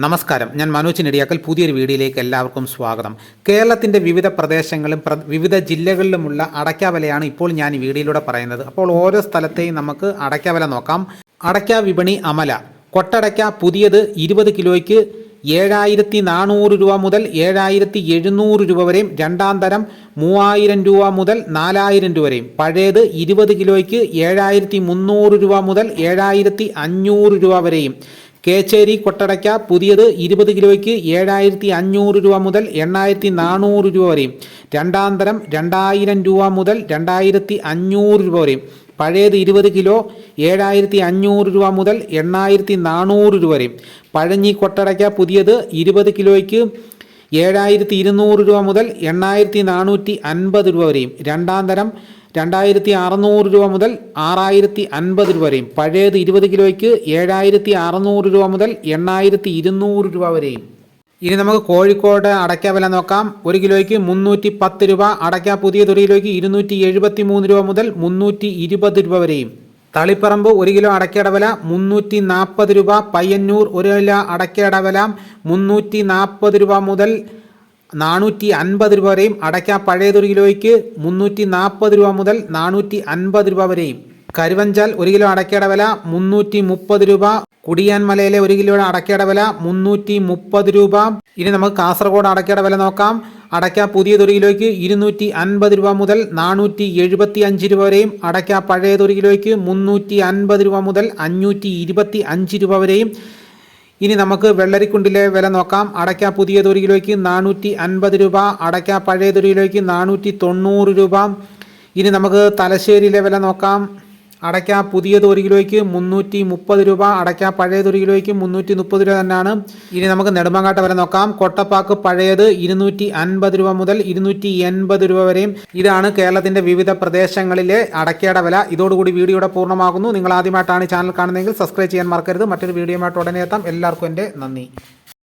നമസ്കാരം, ഞാൻ മനോജ് നെടിയാക്കൽ. പുതിയൊരു വീഡിയോയിലേക്ക് എല്ലാവർക്കും സ്വാഗതം. കേരളത്തിൻ്റെ വിവിധ പ്രദേശങ്ങളിലും വിവിധ ജില്ലകളിലുമുള്ള അടയ്ക്ക വിലയാണ് ഇപ്പോൾ ഞാൻ ഈ വീഡിയോയിലൂടെ പറയുന്നത്. അപ്പോൾ ഓരോ സ്ഥലത്തെയും നമുക്ക് അടയ്ക്ക വില നോക്കാം. അടയ്ക്ക വിപണി അമല. കൊട്ടടയ്ക്ക പുതിയത് 20 കിലോയ്ക്ക് 7400 രൂപ മുതൽ 7700 രൂപ വരെയും, രണ്ടാം തരം 3000 രൂപ മുതൽ 4000 രൂപ വരെയും, പഴയത് 20 കിലോയ്ക്ക് 7300 രൂപ മുതൽ 7500 രൂപ വരെയും. കേച്ചേരി കൊട്ടടയ്ക്ക പുതിയത് 20 കിലോയ്ക്ക് 7500 രൂപ മുതൽ 8400 രൂപ വരെയും, രണ്ടാം തരം 2000 രൂപ മുതൽ 2500 രൂപ വരെയും, പഴയത് 20 കിലോ 7500 രൂപ മുതൽ 8400 രൂപ വരെയും. പഴഞ്ഞി കൊട്ടടയ്ക്ക പുതിയത് 20 കിലോയ്ക്ക് 7200 രൂപ മുതൽ 8450 രൂപ വരെയും, രണ്ടാം തരം 2600 രൂപ മുതൽ 6050 രൂപ വരെയും, പഴയത് 20 കിലോയ്ക്ക് 7600 രൂപ മുതൽ 8200 രൂപ വരെയും. ഇനി നമുക്ക് കോഴിക്കോട് അടയ്ക്ക വില നോക്കാം. 1 കിലോയ്ക്ക് 310 രൂപ. അടയ്ക്ക പുതിയത് 1 കിലോയ്ക്ക് 273 രൂപ മുതൽ 320 രൂപ വരെയും. തളിപ്പറമ്പ് 1 കിലോ അടയ്ക്കയുടെ വില 340 രൂപ. പയ്യന്നൂർ 1 കിലോ അടയ്ക്കയുടെ വില 340 രൂപ മുതൽ 450 രൂപ വരെയും. അടയ്ക്ക പഴയത് 1 കിലോയ്ക്ക് 340 രൂപ മുതൽ 450 രൂപ വരെയും. കരുവഞ്ചാൽ 1 കിലോ അടയ്ക്കയുടെ വില 330 രൂപ. കുടിയാൻമലയിലെ 1 കിലോ അടയ്ക്കയുടെ വില 330 രൂപ. ഇനി നമുക്ക് കാസർഗോഡ് അടയ്ക്കയുടെ വില നോക്കാം. അടയ്ക്ക പുതിയത് 1 കിലോയ്ക്ക് 250 രൂപ മുതൽ 475 രൂപ വരെയും, അടയ്ക്ക പഴയത് 1 കിലോയ്ക്ക് 350 രൂപ മുതൽ 525 രൂപ വരെയും. ഇനി നമുക്ക് വെള്ളരിക്കുണ്ടിലെ വില നോക്കാം. അടയ്ക്ക പുതിയത് 1 കിലോയ്ക്ക് 450 രൂപ. അടയ്ക്ക പഴയത് 1 കിലോയ്ക്ക് 490 രൂപ. ഇനി നമുക്ക് തലശ്ശേരിയിലെ വില നോക്കാം. അടയ്ക്ക പുതിയത് 1 കിലോയ്ക്ക് 330 രൂപ. അടയ്ക്ക പഴയത് 1 കിലോയ്ക്ക് 330 രൂപ തന്നെയാണ്. ഇനി നമുക്ക് നെടുമങ്ങാട്ട് വില നോക്കാം. കൊട്ടപ്പാക്ക് പഴയത് 250 രൂപ മുതൽ 280 രൂപ വരെയും. ഇതാണ് കേരളത്തിൻ്റെ വിവിധ പ്രദേശങ്ങളിലെ അടയ്ക്കയുടെ വില. ഇതോടുകൂടി വീഡിയോയുടെ പൂർണ്ണമാകുന്നു. നിങ്ങൾ ആദ്യമായിട്ടാണ് ചാനൽ കാണുന്നതെങ്കിൽ സബ്സ്ക്രൈബ് ചെയ്യാൻ മറക്കരുത്. മറ്റൊരു വീഡിയോയുമായിട്ട് ഉടനെ എത്താം. എല്ലാവർക്കും എൻ്റെ നന്ദി.